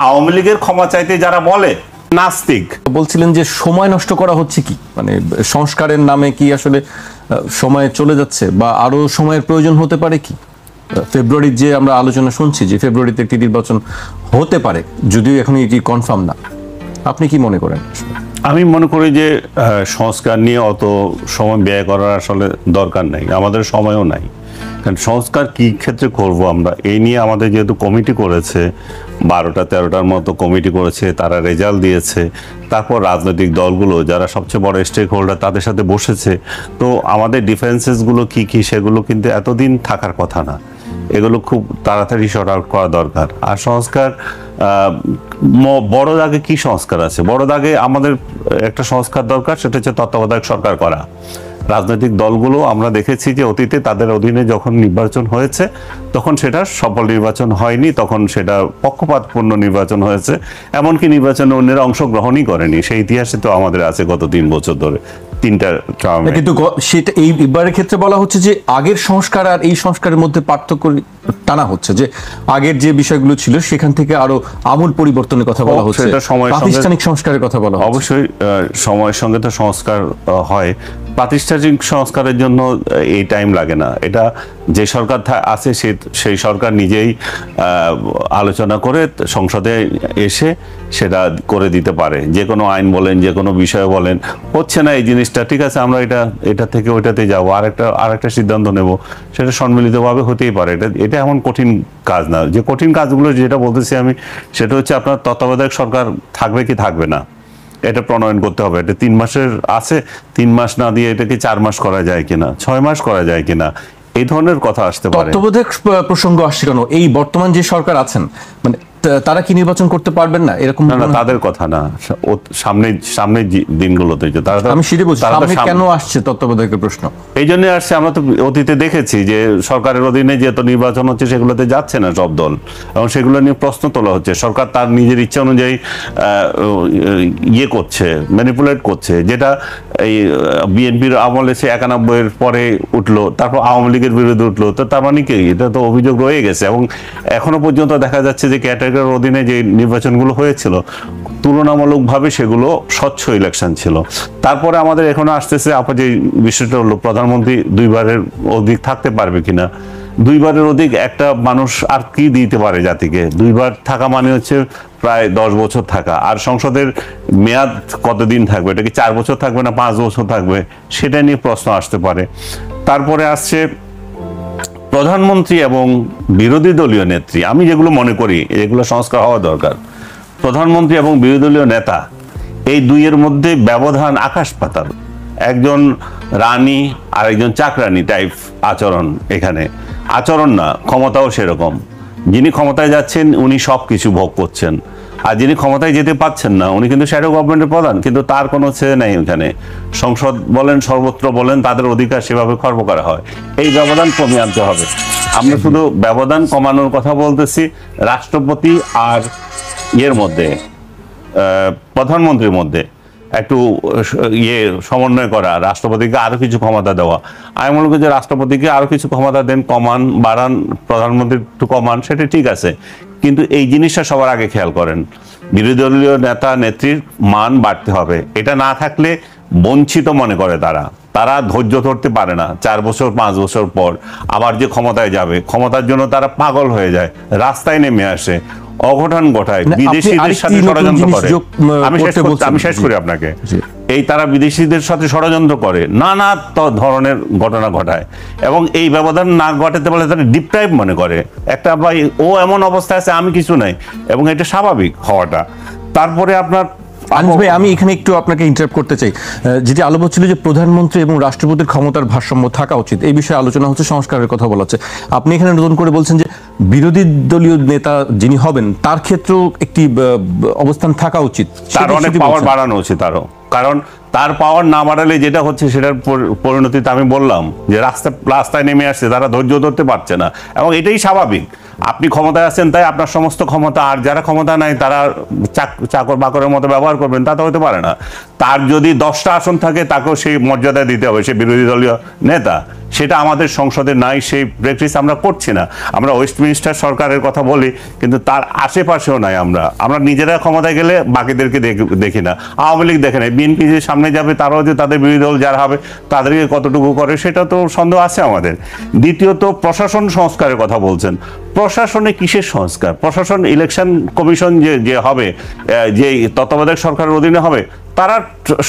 আওয়ামী লীগের ক্ষমা চাইতে যারা বলে নাস্তিক। বলছিলেন যে সময় নষ্ট করা হচ্ছে কি, মানে সংস্কারের নামে কি আসলে সময় চলে যাচ্ছে বা আরো সময়ের প্রয়োজন হতে পারে কি? ফেব্রুয়ারির যে আমরা আলোচনা শুনছি যে ফেব্রুয়ারিতে একটি নির্বাচন হতে পারে, যদিও এখন এটি কনফার্ম না, আপনি কি মনে করেন? আমি মনে করি যে সংস্কার নিয়ে অত সময় ব্যয় করার আসলে দরকার নাই, আমাদের সময়ও নাই। কারণ সংস্কার কি ক্ষেত্রে করব আমরা, এই নিয়ে আমাদের যেহেতু কমিটি করেছে, 12-13টার মতো কমিটি করেছে, তারা রেজাল্ট দিয়েছে, তারপর রাজনৈতিক দলগুলো যারা সবচেয়ে বড় স্টেক হোল্ডার তাদের সাথে বসেছে। তো আমাদের ডিফারেন্সেসগুলো কি কি সেগুলো কিন্তু এতদিন থাকার কথা না, এগুলো খুব তাড়াতাড়ি শর্ট আউট করা দরকার। আর সংস্কার বড় দাগে কি সংস্কার আছে? বড় দাগে আমাদের একটা সংস্কার দরকার, সেটা হচ্ছে তত্ত্বাবধায়ক সরকার করা। রাজনৈতিক দলগুলো আমরা দেখেছি যে অতীতে তাদের অধীনে যখন নির্বাচন হয়েছে তখন সেটা সফল নির্বাচন হয়নি, তখন সেটা পক্ষপাতপূর্ণ নির্বাচন হয়েছে, এমনকি নির্বাচনে অন্যেরা অংশগ্রহণই করেনি। সেই ইতিহাসে তো আমাদের আছে গত 3 বছর ধরে 3টা টার্মে। কিন্তু সেটা এইবারের ক্ষেত্রে বলা হচ্ছে যে আগের সংস্কার আর এই সংস্কারের মধ্যে পার্থক্য টানা হচ্ছে, যে আগের যে বিষয়গুলো ছিল সেখান থেকে আরো আমূল পরিবর্তনের কথা বলা হচ্ছে, প্রাতিষ্ঠানিক সংস্কারের কথা বলা হচ্ছে। অবশ্যই সময়ের সঙ্গে তো সংস্কার হয়, প্রাতিষ্ঠানিক সংস্কারের জন্য এই টাইম লাগে না। এটা যে সরকার আছে সেই সরকার নিজেই আলোচনা করে সংসদে এসে সেটা করে দিতে পারে। যে কোনো আইন বলেন, যে কোনো বিষয় বলেন, হচ্ছে না এই জিনিসটা, ঠিক আছে আমরা এটা থেকে ওইটাতে যাবো, আরেকটা সিদ্ধান্ত নেব, সেটা সম্মিলিতভাবে হতেই পারে। এটা এমন কঠিন কাজ না। যে কঠিন কাজগুলো যেটা বলতেছি আমি, সেটা হচ্ছে আপনার তত্ত্বাবধায়ক সরকার থাকবে কি থাকবে না, এটা প্রণয়ন করতে হবে। এটা 3 মাসের আছে, 3 মাস না দিয়ে এটাকে 4 মাস করা যায় কিনা, 6 মাস করা যায় কিনা, এই ধরনের কথা আসতে পারে। তত্ত্বাবধায়ক প্রসঙ্গ আসছে কেন? এই বর্তমান যে সরকার আছেন, মানে তারা কি নির্বাচন করতে পারবেন না এরকম? না, তাদের কথা না, সামনে দিনগুলোতে তারা, আমি সেটা বলছি, সামনে কেন আসছে তত্ত্বাবধায়কের প্রশ্ন? এই জন্য আসছে, আমরা তো অতীতে দেখেছি যে সরকারের অধীনে যেহেতু নির্বাচন হচ্ছে সেগুলোতে যাচ্ছে না সব দল, এবং সেগুলো নিয়ে প্রশ্ন তোলা হচ্ছে। সরকার তার নিজের ইচ্ছা অনুযায়ী করছে, ম্যানিপুলেট করছে, যেটা এই বিএনপির আমলে সে 91-এর পরে উঠলো, তারপর আওয়ামী লীগের বিরুদ্ধে উঠলো। তো তার মানে কি, এটা তো অভিযোগ রয়ে গেছে, এবং এখনো পর্যন্ত দেখা যাচ্ছে যে ক্যাটাগরির অধীনে যে নির্বাচনগুলো হয়েছিল তুলনামূলকভাবে সেগুলো স্বচ্ছ ইলেকশন ছিল। তারপরে আমাদের এখনো আসতেছে যে বিষয়টা হলো প্রধানমন্ত্রী 2বারের অধিক থাকতে পারবে কিনা। 2বারের অধিক একটা মানুষ আর কি দিতে পারে জাতিকে? 2বার থাকা মানে হচ্ছে প্রায় 10 বছর থাকা। আর সংসদের মেয়াদ কতদিন থাকবে? এটা কি 4 বছর থাকবে না 5 বছর থাকবে? সেটা নিয়ে প্রশ্ন আসতে পারে। তারপরে আসছে প্রধানমন্ত্রী এবং বিরোধী দলীয় নেত্রী। আমি যেগুলো মনে করি এগুলো সংস্কার হওয়া দরকার। প্রধানমন্ত্রী এবং বিরোধী দলীয় নেতা, এই দুইয়ের মধ্যে ব্যবধান আকাশ পাতাল। একজন রানী আর একজন চাকরানী টাইপ আচরণ, এখানে আচরণ না, ক্ষমতাও সেরকম। যিনি ক্ষমতায় যাচ্ছেন উনি সব কিছু ভোগ করছেন, আর যিনি ক্ষমতায় যেতে পাচ্ছেন না উনি কিন্তু শ্যাডো গভর্নমেন্টের প্রধান, কিন্তু তার কোনো ছেলে নাই ওখানে। সংসদ বলেন, সর্বত্র বলেন, তাদের অধিকার সেভাবে খর্ব করা হয়। এই ব্যবধান কমিয়ে আনতে হবে। আমরা শুধু ব্যবধান কমানোর কথা বলতেছি, রাষ্ট্রপতি আর ইয়ের মধ্যে, প্রধানমন্ত্রীর মধ্যে একটু সমন্বয় করা, রাষ্ট্রপতিকে আরো কিছু ক্ষমতা দেওয়া। আমি মনে করি যে রাষ্ট্রপতিকে আরো কিছু ক্ষমতা দেন, কমান বাড়ান, প্রধানমন্ত্রী একটু কমান, সেটা ঠিক আছে, কিন্তু এই জিনিসটা সবার আগে খেয়াল করেন। বিরোধী দলীয় নেতা নেত্রীর মান বাড়তে হবে। এটা না থাকলে বঞ্চিত মনে করে তারা ধৈর্য ধরতে পারে না। 4 বছর 5 বছর পর আবার যে ক্ষমতায় যাবে, ক্ষমতার জন্য তারা পাগল হয়ে যায়, রাস্তায় নেমে আসে, অঘটন ঘটায়, বিদেশিদের সাথে ষড়যন্ত্র করে। আমি শেষ করি আপনাকে, এই তারা বিদেশিদের সাথে ষড়যন্ত্র করে, নানা ধরনের ঘটনা ঘটায়, এবং এই ব্যবধান না ঘটাতে পারলে তারা ডিপ্রাইভ মনে করে। একটা ভাই ও এমন অবস্থায় আছে, আমি কিছু নাই, এবং এটা স্বাভাবিক হওয়াটা। তারপরে আপনার ভাই, আমি এখানে একটু আপনাকে ইন্টারাপ্ট করতে চাই। যেটি আলোচনা হচ্ছিল যে প্রধানমন্ত্রী এবং রাষ্ট্রপতির ক্ষমতার ভারসাম্য থাকা উচিত, এই বিষয়ে আলোচনা হচ্ছে, সংস্কারের কথা বলা হচ্ছে। আপনি এখানে নতুন করে বলছেন যে বিরোধী দলীয় নেতা যিনি হবেন তার ক্ষেত্রেও একটি অবস্থান থাকা উচিত, তার অনেক পাওয়ার বাড়ানো উচিত আরো। কারণ তার পাওয়ার না বাড়ালে যেটা হচ্ছে সেটার পরিণতিতে আমি বললাম যে রাস্তায় নেমে আসছে, তারা ধৈর্য ধরতে পারছে না, এবং এটাই স্বাভাবিক। আপনি ক্ষমতায় আছেন তাই আপনার সমস্ত ক্ষমতা, আর যারা ক্ষমতা নাই তারা চাকর বাকরের মতো ব্যবহার করবেন, তা তো হতে পারে না। তার যদি 10টা আসন থাকে তাকেও সেই মর্যাদা দিতে হবে, সে বিরোধী দলীয় নেতা। সেটা আমাদের সংসদে নাই, সেই প্র্যাকটিস আমরা করছি না। আমরা ওয়েস্টমিনিস্টার সরকারের কথা বলি, কিন্তু তার আশেপাশেও নাই। আমরা নিজেরা ক্ষমতায় গেলে বাকিদেরকে দেখি না। আওয়ামী লীগ দেখে নাই, বিএনপি যে সামনে যাবে তারাও যে তাদের বিরোধী দল যারা হবে তাদেরকে কতটুকু করে সেটা তো সন্দেহ আছে আমাদের। দ্বিতীয়ত, প্রশাসন সংস্কারের কথা বলছেন। প্রশাসনে কিসের সংস্কার? প্রশাসন ইলেকশন কমিশন যে হবে, যে তত্ত্বাবধায়ক সরকারের অধীনে হবে, তারা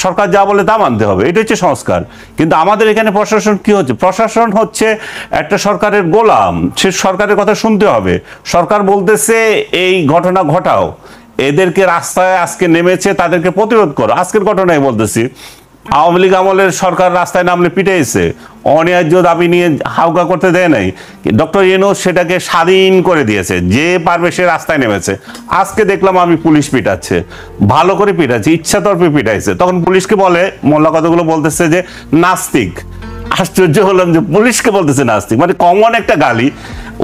সরকার যা বলে তা মানতে হবে, এটা হচ্ছে সংস্কার। কিন্তু আমাদের এখানে প্রশাসন কি হচ্ছে? প্রশাসন হচ্ছে একটা সরকারের গোলাম, সে সরকারের কথা শুনতে হবে। সরকার বলতেছে এই ঘটনা ঘটাও, এদেরকে রাস্তায় আজকে নেমেছে, তাদেরকে প্রতিরোধ করো। আজকের ঘটনায় বলতেছি, আওয়ামী লীগ আমলের সরকার রাস্তায় নামলে পিটাইছে, অন্যায্য দাবি নিয়ে হাউকা করতে দেয় নাই। ডক্টর ইউনূস সেটাকে স্বাধীন করে দিয়েছে, যে পারবে সে রাস্তায় নেমেছে। আজকে দেখলাম আমি পুলিশ পিটাচ্ছে, ভালো করে পিটাচ্ছে, ইচ্ছাতর্পে পিটাইছে। তখন পুলিশকে বলে, মোল্লা কতগুলো বলতেছে যে নাস্তিক। আশ্চর্য হলাম যে পুলিশকে বলতেছে নাস্তিক, মানে কমন একটা গালি।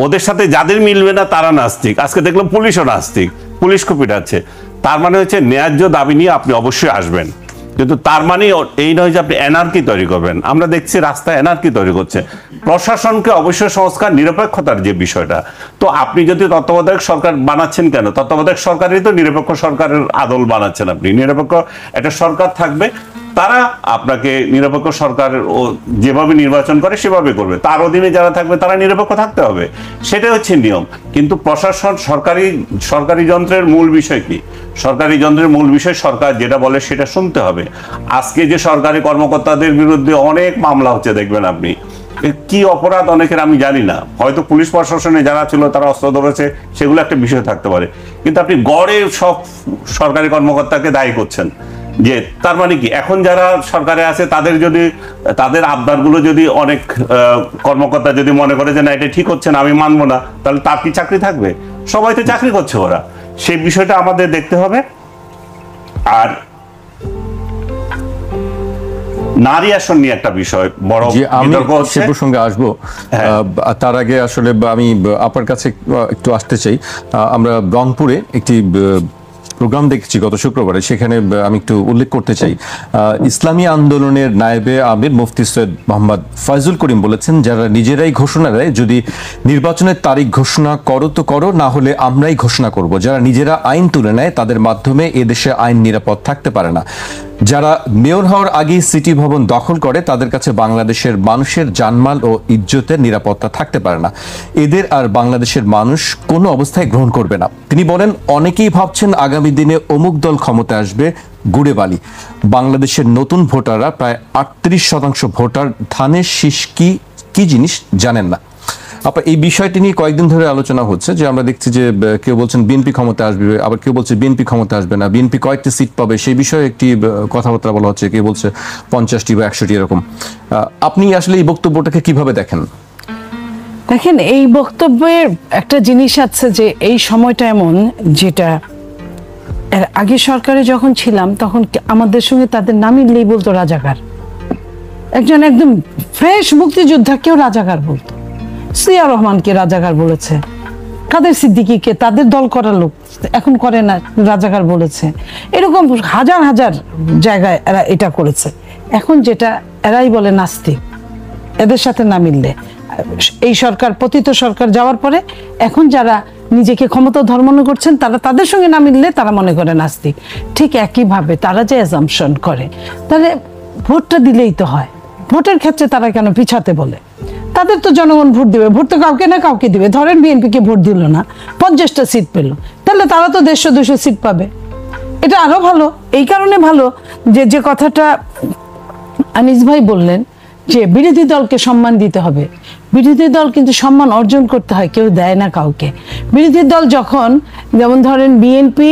ওদের সাথে যাদের মিলবে না তারা নাস্তিক। আজকে দেখলাম পুলিশও নাস্তিক, পুলিশকে পিটাচ্ছে। তার মানে হচ্ছে ন্যায্য দাবি নিয়ে আপনি অবশ্যই আসবেন, কিন্তু তার মানে এই নয় যে আপনি এনার্কি তৈরি করবেন। আমরা দেখছি রাস্তায় এনার্কি তৈরি করছে। প্রশাসনকে অবশ্যই সংস্কার, নিরপেক্ষতার যে বিষয়টা, তো আপনি যদি তত্ত্বাবধায়ক সরকার বানাচ্ছেন কেন? তত্ত্বাবধায়ক সরকারই তো নিরপেক্ষ সরকারের আদল বানাচ্ছেন আপনি। নিরপেক্ষ একটা সরকার থাকবে, তারা আপনাকে নিরপেক্ষ সরকার যেভাবে নির্বাচন করে সেভাবে করবে, তার অধীনে যারা থাকবে তারা নিরপেক্ষ থাকতে হবে, সেটাই হচ্ছে নিয়ম। কিন্তু প্রশাসন, সরকারি যন্ত্রের মূল বিষয় কি? সরকারি যন্ত্রের মূল বিষয় সরকার যেটা বলে সেটা শুনতে হবে। আজকে যে সরকারি কর্মকর্তাদের বিরুদ্ধে অনেক মামলা হচ্ছে, দেখবেন আপনি। কি অপরাধ অনেকের আমি জানি না, হয়তো পুলিশ প্রশাসনে যারা ছিল তারা অস্ত্র ধরেছে, সেগুলো একটা বিষয় থাকতে পারে। কিন্তু আপনি গড়ে সব সরকারি কর্মকর্তাকে দায়ী করছেন, যে তার মানে কি? এখন যারা সরকারে আছে তাদের আবদারগুলো যদি অনেক কর্মকর্তা যদি মনে করে যে না এটা ঠিক হচ্ছে না, আমি মানবো না, তাহলে তার কি চাকরি থাকবে? সবাই তো চাকরি করছে ওরা। সেই বিষয়টা আমাদের দেখতে হবে। আর নারী আসন নিয়ে একটা বিষয় বড় বিতর্ক হচ্ছে, সে প্রসঙ্গে আসবো। তার আগে আসলে আমি আপনার কাছে একটু আসতে চাই। আমরা রংপুরে একটি প্রোগ্রাম দেখেছি গত শুক্রবারে, সেখানে আমি একটু উল্লেখ করতে চাই। ইসলামী আন্দোলনের নায়েবে আমির মুফতি সৈয়দ মোহাম্মদ ফয়জুল করিম বলেছেন, যারা নিজেরাই ঘোষণা দেয়, যদি নির্বাচনের তারিখ ঘোষণা করো তো করো, না হলে আমরাই ঘোষণা করব। যারা নিজেরা আইন তুলে নেয় তাদের মাধ্যমে এদেশে আইন নিরাপদ থাকতে পারে না। যারা মেয়র হওয়ার আগেই সিটি ভবন দখল করে, তাদের কাছে বাংলাদেশের মানুষের জানমাল ও ইজ্জতের নিরাপত্তা থাকতে পারে না। এদের আর বাংলাদেশেের মানুষ কোনো অবস্থায় গ্রহণ করবে না। তিনি বলেন, অনেকেই ভাবছেন আগামী দিনে অমুক দল ক্ষমতায় আসবে, গুড়ে বালি। বাংলাদেশের নতুন ভোটাররা প্রায় 38% ভোটার ধানের শীষ কি জিনিস জানেন না। আপনার এই বিষয়টি নিয়ে কয়েকদিন ধরে আলোচনা হচ্ছে, যে আমরা দেখছি যে কেউ বলছেন বিএনপি ক্ষমতা আসবে, আবার কেউ বলছে বিএনপি ক্ষমতা আসবে না, বিএনপি কয়েকটি সিট পাবে, সেই বিষয়ে একটি কথাবার্তা বলা হচ্ছে। কেউ বলছে 50টি বা 100টি এরকম। আপনি আসলে এই বক্তব্যটাকে কিভাবে দেখেন? দেখেন, এই বক্তব্যের একটা জিনিস আছে যে এই সময়টা এমন, যেটা এর আগে সরকারে যখন ছিলাম তখন আমাদের সঙ্গে তাদের নাম মিললেই বলতো রাজাকার। একদম ফ্রেশ মুক্তিযোদ্ধাকেও রাজাকার বলতো। জিয়া রহমানকে রাজাকার বলেছে, কাদের সিদ্দিকীকে তাদের দল করার লোক এখন করে না রাজাকার বলেছে। এরকম হাজার হাজার জায়গায় এরা এটা করেছে। এখন যেটা এরাই বলে নাস্তিক, এদের সাথে না মিললে। এই সরকার, পতিত সরকার যাওয়ার পরে এখন যারা নিজেকে ক্ষমতা ধর্মন করছেন, তারা তাদের সঙ্গে না মিললে তারা মনে করে নাস্তিক। ঠিক একইভাবে তারা যে অ্যাজাম্পশন করে, তাহলে ভোটটা দিলেই তো হয়। ভোটের ক্ষেত্রে তারা কেন পিছাতে বলে? তাদের তো জনগণ ভোট দিবে, ভোট তো কাউকে না কাউকে দিবে। ধরেন বিএনপিকে ভোট দিল না, 50টা সিট পেল, তাহলে তারা তো 150-200 সিট পাবে। এটা আরো ভালো। এই কারণে ভালো যে কথাটা আনিস ভাই বললেন, যে বিরোধী দলকে সম্মান দিতে হবে। বিরোধী দল কিন্তু সম্মান অর্জন করতে হয়, কেউ দেয় না কাউকে। বিরোধী দল যখন, যেমন ধরেন বিএনপি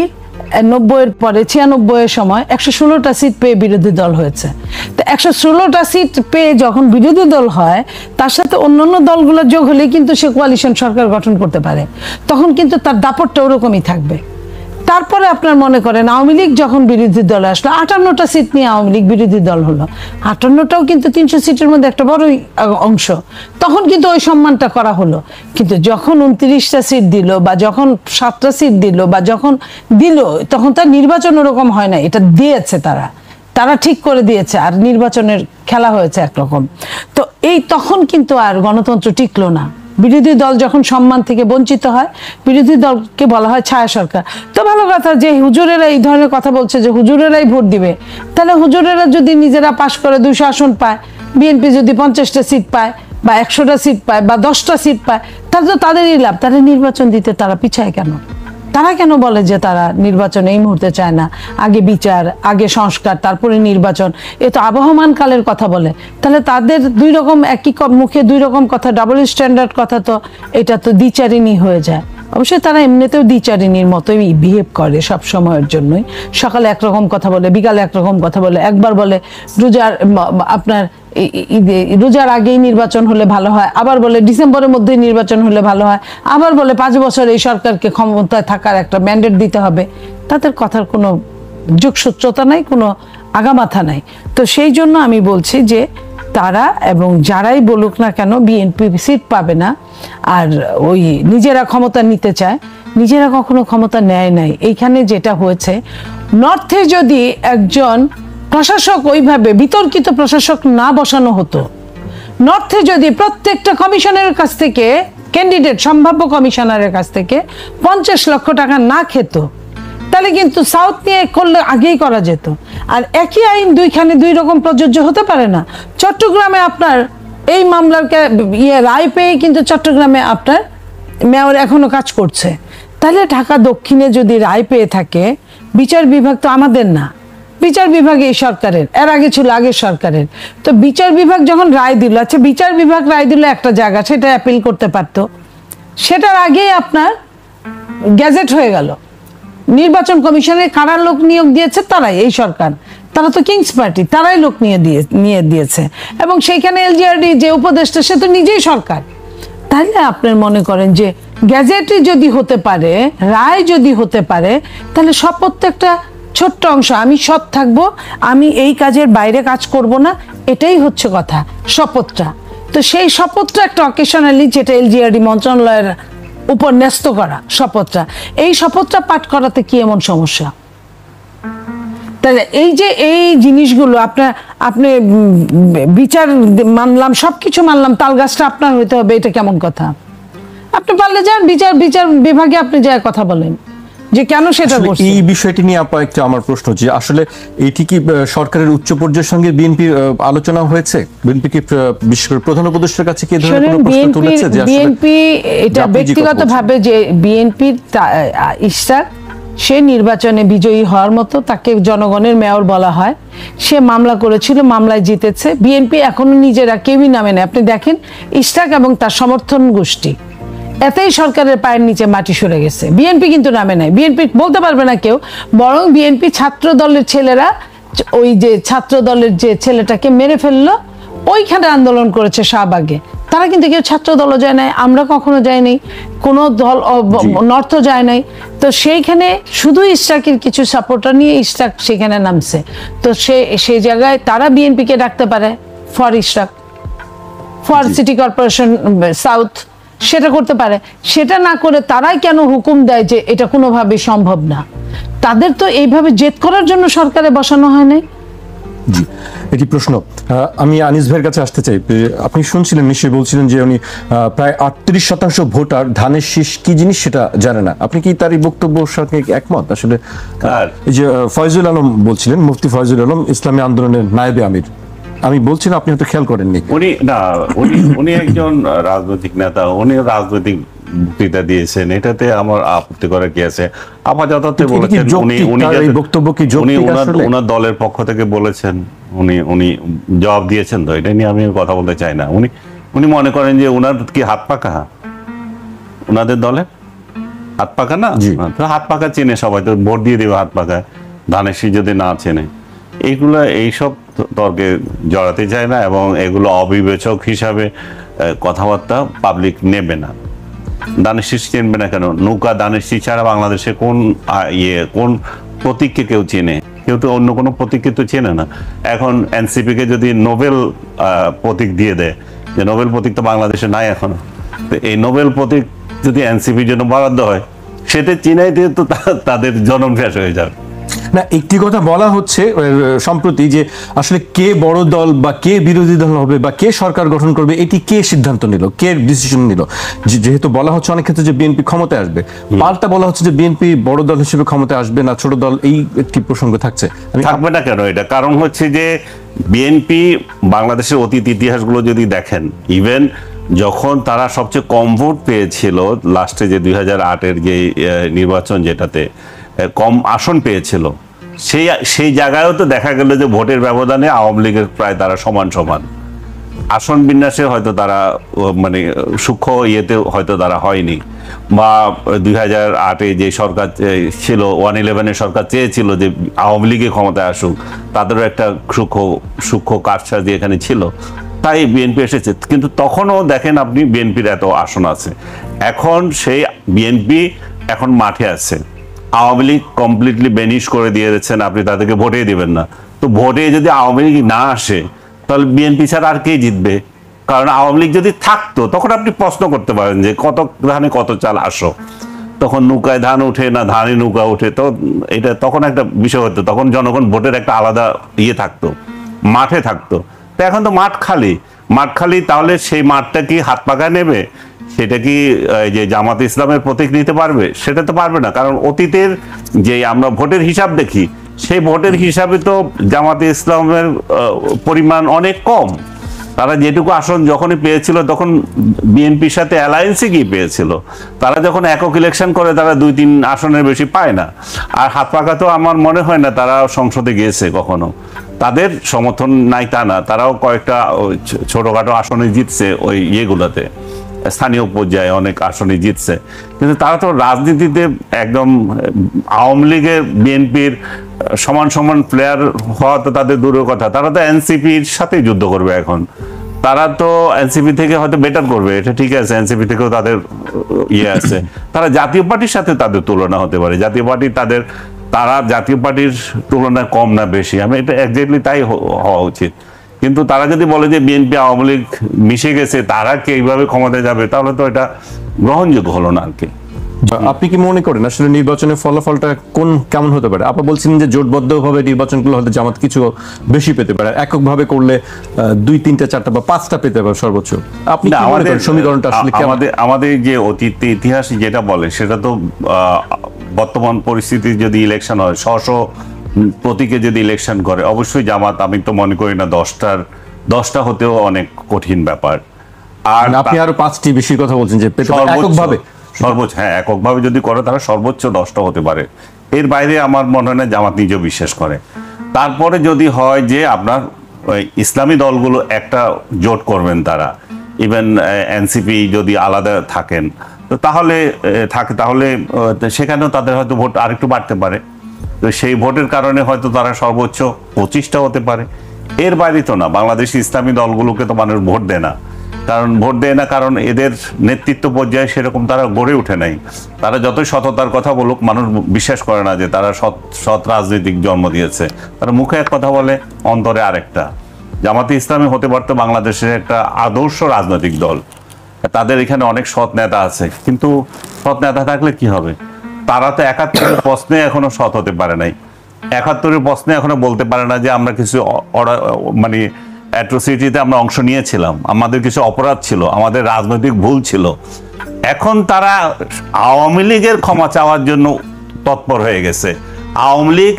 90-এর পরে 96-এর সময় 116টা সিট পেয়ে বিরোধী দল হয়েছে। তো 116টা সিট পেয়ে যখন বিরোধী দল হয়, তার সাথে অন্যান্য দলগুলো যোগ হলে কিন্তু সে কোয়ালিশন সরকার গঠন করতে পারে। তখন কিন্তু তার দাপটটা ওরকমই থাকবে। তারপরে আপনার মনে করেন আওয়ামী লীগ যখন বিরোধী দলে আসলো 58টা সিট নিয়ে আওয়ামী লীগ বিরোধী দল হলো, 58টাও কিন্তু 300 সিটের মধ্যে একটা বড়ই অংশ, তখন কিন্তু ওই সম্মানটা করা হলো। কিন্তু যখন 29টা সিট দিল বা যখন 7টা সিট দিল বা যখন দিল, তখন তার নির্বাচন ওরকম হয় না, এটা দিয়েছে তারা ঠিক করে দিয়েছে, আর নির্বাচনের খেলা হয়েছে একরকম। তো এই তখন কিন্তু আর গণতন্ত্র টিকলো না। বিরোধী দল যখন সম্মান থেকে বঞ্চিত হয়, বিরোধী দলকে বলা হয় ছায়া সরকার। তো ভালো কথা যে হুজুরেরা এই ধরনের কথা বলছে যে হুজুরেরাই ভোট দিবে, তাহলে হুজুরেরা যদি নিজেরা পাশ করে 200 আসন পায়, বিএনপি যদি 50টা সিট পায় বা 100টা সিট পায় বা 10টা সিট পায়, তাহলে তো তাদেরই লাভ। তাহলে নির্বাচন দিতে তারা পিছায় কেন? তারা কেন বলে যে তারা নির্বাচন এই মুহূর্তে চায় না, আগে বিচার, আগে সংস্কার, তারপরে নির্বাচন? এ তো আবহমান কালের কথা বলে। তাহলে তাদের দুই রকম একই মুখে দুই রকম কথা, ডাবল স্ট্যান্ডার্ড কথা, তো এটা তো দ্বিচারিণী হয়ে যায়। অবশ্যই তারা এমনিতেও দ্বিচারিণীর মতোই বিহেভ করে সব সময়ের জন্যই। সকালে একরকম কথা বলে, বিকালে একরকম কথা বলে। একবার বলে আপনার রোজার আগেই নির্বাচন হলে ভালো হয়, আবার বলে ডিসেম্বরের মধ্যে নির্বাচন হলে ভালো হয়, আবার বলে 5 বছর এই সরকারকে ক্ষমতায় থাকার একটা ম্যান্ডেট দিতে হবে। তাদের কথার কোনো যোগসূত্রতা নাই, কোনো আগামাথা নাই। তো সেই জন্য আমি বলছি যে তারা এবং যারাই বলুক না কেন বিএনপি সিট পাবে না। আর ওই নিজেরা ক্ষমতা নিতে চায়, নিজেরা কখনো ক্ষমতা নেয় নাই। এইখানে যেটা হয়েছে, নর্থে যদি একজন প্রশাসক ওইভাবে বিতর্কিত প্রশাসক না বসানো হতো, নর্থে যদি প্রত্যেকটা কমিশনারের কাছ থেকে ক্যান্ডিডেট সম্ভাব্য কমিশনারের কাছ থেকে 50 লক্ষ টাকা না খেত, তাহলে কিন্তু সাউথ নিয়ে করলে আগেই করা যেত। আর একই আইন দুইখানে দুই রকম প্রযোজ্য হতে পারে না। চট্টগ্রামে আপনার এই মামলার রায় পেয়ে কিন্তু চট্টগ্রামে আপনার মেয়র এখনো কাজ করছে। তাহলে ঢাকা দক্ষিণে যদি রায় পেয়ে থাকে, বিচার বিভাগ তো আমাদের না, বিচার বিভাগ এই সরকারের, এর আগে ছিল আগের সরকারের। তো বিচার বিভাগ যখন রায় দিল, আচ্ছা বিচার বিভাগ রায় দিল একটা জায়গা, সেটা অ্যাপিল করতে পারতো, সেটার আগেই আপনার গ্যাজেট হয়ে গেল। নির্বাচন কমিশনে কারা লোক নিয়োগ দিয়েছে? তারাই, এই সরকার, তারা তো কিংস পার্টি, তারাই লোক নিয়ে দিয়েছে। এবং সেইখানে এলজিআরডি যে উপদেষ্টা, সে তো নিজেই সরকার। তাহলে আপনার মনে করেন যে গ্যাজেটই যদি হতে পারে, রায় যদি হতে পারে, তাহলে সব প্রত্যেকটা ছোট্ট অংশ, আমি সৎ থাকবো, আমি এই কাজের বাইরে কাজ করব না, এটাই হচ্ছে কথা, শপথটা। তো সেই শপথটা একটা অকেশনালি, যেটা এলজিআরডি মন্ত্রণালয়ের উপর ন্যস্ত করা শপথটা, এই শপথটা পাঠ করাতে কি এমন সমস্যা? তাহলে এই যে এই জিনিসগুলো আপনি বিচার মানলাম, সবকিছু মানলাম, তাল গাছটা আপনার হইতে হবে, এটা কেমন কথা? আপনি পারলে যান বিচার বিভাগে, আপনি যা কথা বলেন যে কেন সেটা করছে। এই বিষয়টি নিয়ে আপা একটা আমার প্রশ্ন, যে আসলে এটি কি সরকারের উচ্চ পর্যায়ের সঙ্গে বিএনপির আলোচনা হয়েছে? বিএনপি কি বিশেষ করে প্রধান উপদেষ্টার কাছে কি ধরনের কোনো প্রশ্ন তুলেছে? যে বিএনপি এটা ব্যক্তিগতভাবে, যে বিএনপির ইশরাক, সে নির্বাচনে বিজয়ী হওয়ার মতো, তাকে জনগণের মেয়র বলা হয়, সে মামলা করেছিল, মামলায় জিতেছে। বিএনপি এখনো নিজেরা কেউই নামে না। আপনি দেখেন ইশরাক এবং তার সমর্থন গোষ্ঠী, এতেই সরকারের পায়ের নিচে মাটি সরে গেছে। বিএনপি কিন্তু নামে নাই, বিএনপি বলতে পারবে না কেউ। বরং বিএনপি ছাত্র দলের ছেলেরা, ওই যে ছাত্র দলের যে ছেলেটাকে মেরে ফেললো, ওইখানে আন্দোলন করেছে শাহবাগে। তারা কিন্তু কেউ ছাত্র দলও যায় নাই, আমরা কখনো যাইনি, কোনো দল নর্থ যায় নাই। তো সেইখানে শুধু ইশরাকের কিছু সাপোর্টার নিয়ে ইশরাক সেখানে নামছে। তো সেই জায়গায় তারা বিএনপিকে ডাকতে পারে for Ishraq, for city corporation south, সেটা করতে পারে। সেটা না করে তারাই কেন হুকুম দেয় যে এটা কোনোভাবেই সম্ভব না? তাদের তো এইভাবে জেদ করার জন্য সরকারে বসানো হয় নাই। জি, এটি প্রশ্ন। আমি আনিস ভাইয়ের কাছে আসতে চাই। আপনি শুনছিলেন, নিশ্চয়ই বলছিলেন যে উনি প্রায় 38% ভোটার ধানের শীষ কি জিনিস সেটা জানে না। আপনি কি তার এই বক্তব্যের সাথে একমত? আসলে এই যে ফয়জুল আলম বলছিলেন, মুফতি ফয়জুল আলম, ইসলামী আন্দোলনের নায়েবে আমির, আমি বলছিলাম, আপনি হয়তো খেয়াল করেননি। উনি একজন রাজনৈতিক নেতা, উনি রাজনৈতিক বক্তৃতা দিয়েছেন, এটাতে আমার আপত্তি করার কি আছে? আপাতত বলেছেন, উনি ওনার দলের পক্ষ থেকে বলেছেন, উনি জবাব দিয়েছেন, তো এটা নিয়ে আমি কথা বলতে চাই না। উনি মনে করেন যে উনার কি হাত পাকা, উনাদের দলে হাত পাকা না? হাত পাকা চেনে সবাই, তো ভোট দিয়ে দেবে হাত পাকা, ধানের শীষ যদি না চেনে। এইসব তর্কে জড়াতে চায় না, এবং এগুলো অবিবেচক হিসাবে কথাবার্তা পাবলিক নেবে না। দানের শীষ চিনবে না কেন? নৌকা দানের শীষ ছাড়া বাংলাদেশে কোন প্রতীককে কেউ চেনে? কেউ তো অন্য কোনো প্রতীককে তো চেনে না। এখন এনসিপি কে যদি নোবেল প্রতীক দিয়ে দেয়, যে নোবেল প্রতীক তো বাংলাদেশে নাই এখনো, তো এই নোবেল প্রতীক যদি এনসিপির জন্য বরাদ্দ হয়, সেটা চিনাইতে তো তাদের জনম শেষ হয়ে যাবে। না, একটি কথা বলা হচ্ছে সম্প্রতি যে আসলে কে বড় দল বা কে বিরোধী দল হবে বা কে সরকার গঠন করবে, এটি কে সিদ্ধান্ত নিল, কে ডিসিশন নিল? যেহেতু বলা হচ্ছে অনেক ক্ষেত্রে যে বিএনপি ক্ষমতায় আসবে, পাল্টা বলা হচ্ছে যে বিএনপি বড় দল হিসেবে ক্ষমতায় আসবে না, ছোট দল, এই একটি প্রসঙ্গ থাকছে। থাকবে না কেন? এটা কারণ হচ্ছে যে বিএনপি বাংলাদেশের অতীত ইতিহাসগুলো যদি দেখেন, ইভেন যখন তারা সবচেয়ে কম ভোট পেয়েছিল লাস্টে, যে 2008-এর যে নির্বাচন, যেটাতে কম আসন পেয়েছিল, সেই জায়গায়ও তো দেখা গেল যে ভোটের ব্যবধানে আওয়ামী লীগের প্রায় তারা সমান সমান। আসন বিন্যাসে হয়তো তারা মানে সূক্ষ্ম ইয়েতে হয়তো তারা হয়নি, বা 2008-এ যে সরকার ছিল, 111-এর সরকার চেয়েছিল যে আওয়ামী লীগে ক্ষমতায় আসুক, তাদেরও একটা সূক্ষ্ম কারসাজি এখানে ছিল, তাই বিএনপি এসেছে। কিন্তু তখনও দেখেন আপনি বিএনপির এত আসন আছে। এখন সেই বিএনপি এখন মাঠে আছে, আওয়ামী লীগ কমপ্লিটলি বেনিশ করে দিয়েছেন, আপনি তাদেরকে ভোটে দিবেন না। তো ভোটে যদি আওয়ামী লীগ না আসে, তাহলে বিএনপি ছাড়া আর কে জিতবে? কারণ আওয়ামী লীগ যদি থাকতো, তখন আপনি প্রশ্ন করতে পারেন যে কত ধানে কত চাল আসো, তখন নৌকায় ধান উঠে না ধানে নৌকা উঠে, তো এটা তখন একটা বিষয় হতো। তখন জনগণ ভোটের একটা আলাদা ইয়ে থাকতো, মাঠে থাকতো। তো এখন তো মাঠ খালি, তাহলে সেই মাঠটা কি হাত পাকায় নেবে? সেটা কি যে জামাত ইসলামের প্রতীক নিতে পারবে? সেটা তো পারবে না। কারণ অতীতের যে আমরা ভোটের হিসাব দেখি, সেই ভোটের হিসাবে তো জামাতে ইসলামের পরিমাণ অনেক কম। তারা যেটুকু আসন যখনই পেয়েছিল, তখন বিএনপির সাথে অ্যালায়েন্সে গিয়ে পেয়েছিল। তারা যখন একক ইলেকশন করে, তারা 2-3 আসনের বেশি পায় না। আর হাত পাকা তো আমার মনে হয় না তারা সংসদে গিয়েছে কখনো। তাদের সমর্থন নাই তা না, তারাও কয়েকটা ছোটখাটো আসনে জিতছে, ওই ইয়েগুলোতে স্থানীয় পর্যায়ে অনেক আসনে জিতছে। কিন্তু তারা তো রাজনীতিতে একদম আওয়ামী লীগের বিএনপির সমান প্লেয়ার হওয়া তো তাদের দূরের কথা, তারা তো এনসিপির সাথেই যুদ্ধ করবে এখন। তারা তো এনসিপি থেকে হয়তো বেটার করবে, এটা ঠিক আছে, এনসিপি থেকেও তাদের ইয়ে আছে। তারা জাতীয় পার্টির সাথে তাদের তুলনা হতে পারে, জাতীয় পার্টি তারা জাতীয় পার্টির তুলনায় কম না বেশি, আমি এটা একজাক্টলি তাই হওয়া উচিত। কিন্তু তারা যদি বলে যে বিএনপি আওয়ামী লীগ মিশে গেছে, তারা কে এইভাবে ক্ষমতায় যাবে, তাহলে তো এটা গ্রহণযোগ্য হলো না আর কি। আপনি কি মনে করেন আসলে নির্বাচনের ফলাফলটা কেমন হতে পারে? আপনি বলছিলেন যে জোটবদ্ধভাবে নির্বাচনগুলো হয়তো জামাত কিছু বেশি পেতে পারে, এককভাবে করলে 2, 3, 4 বা 5টা পেতে পারে সর্বোচ্চ। আপনি কি মনে করেন সমীকরণটা আসলে আমাদের যে অতীত ইতিহাস যেটা বলে, সেটা তো বর্তমান পরিস্থিতি যদি ইলেকশন হয়, 100 প্রতীকে যদি ইলেকশন করে, অবশ্যই জামাত, আমি তো মনে করি না 10টা হতেও অনেক কঠিন ব্যাপার। আর আপনি আরো 5টি বেশির কথা বলছেন যে এককভাবে, সর্বোচ্চ, হ্যাঁ, এককভাবে যদি করে তারা সর্বোচ্চ 10টা হতে পারে। এর বাইরে আমার মনে হয় না জামাত নিজেও বিশ্বাস করে। তারপরে যদি হয় যে আপনার ইসলামী দলগুলো একটা জোট করবেন, তারা ইভেন এনসিপি যদি আলাদা থাকেন, তো তাহলে সেখানেও তাদের হয়তো ভোট আরেকটু বাড়তে পারে। তো সেই ভোটের কারণে হয়তো তারা সর্বোচ্চ 25টা হতে পারে। এর বাইরে তো না। বাংলাদেশ ইসলামী দলগুলোকে তো মানুষ ভোট দেয় না, কারণ এদের নেতৃত্ব পর্যায়ে সেরকম তারা গড়ে ওঠে নাই। তারা যতই সততার কথা বলুক, মানুষ বিশ্বাস করে না যে তারা সৎ রাজনৈতিক জন্ম দিয়েছে। তারা মুখে এক কথা বলে, অন্তরে আরেকটা। জামাতে ইসলামী হতে পারতো বাংলাদেশের একটা আদর্শ রাজনৈতিক দল, তাদের এখানে অনেক সৎ নেতা আছে। কিন্তু সৎ নেতা থাকলে কি হবে? তারা তো 71-এর প্রশ্নে এখনো সৎ হতে পারে নাই। 71-এর প্রশ্নে এখনো বলতে পারে না যে আমরা কিছু মানে অ্যাট্রোসিটিতে আমরা অংশ নিয়েছিলাম, আমাদের কিছু অপরাধ ছিল, আমাদের রাজনৈতিক ভুল ছিল। এখন তারা আওয়ামী লীগের ক্ষমা চাওয়ার জন্য তৎপর হয়ে গেছে। আওয়ামী লীগ